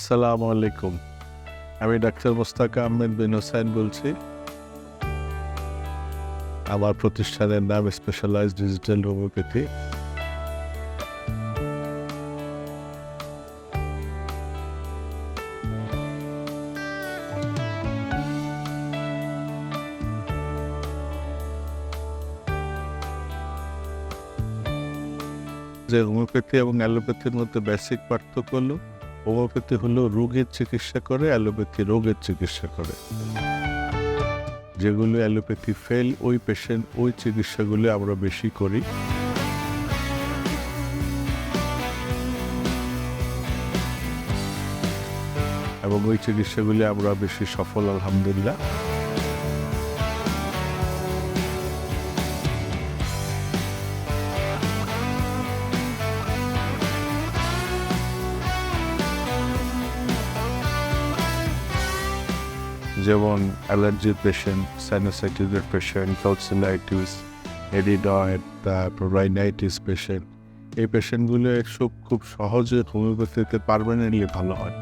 আসসালামু আলাইকুম। আমি ডাক্তার মোস্তাক আহমেদ বিন হোসাইন বলছি। আমার প্রতিষ্ঠানের নাম স্পেশালাইজড ডিজিটাল হোমিওপ্যাথি। যে হোমিওপ্যাথি এবং অ্যালোপ্যাথির মধ্যে বেসিক পার্থক্য হলো, হোমিওপ্যাথি হলো রোগের চিকিৎসা করে, অ্যালোপ্যাথি রোগের চিকিৎসা করে। যেগুলো অ্যালোপ্যাথি ফেল, ওই পেশেন্ট ওই চিকিৎসাগুলো আমরা বেশি করি। এবং ওই চিকিৎসাগুলি আমরা বেশি সফল আলহামদুলিল্লাহ। যেমন অ্যালার্জির পেশেন্ট, সাইনোসাইটিসের পেশেন্ট, টনসিলাইটিস, এডিনয়েড, তারপর রাইনাইটিস পেশেন্ট, এই পেশেন্টগুলো খুব সহজে হোমিওপ্যাথিতে পারমানেন্টলি ভালো হয়।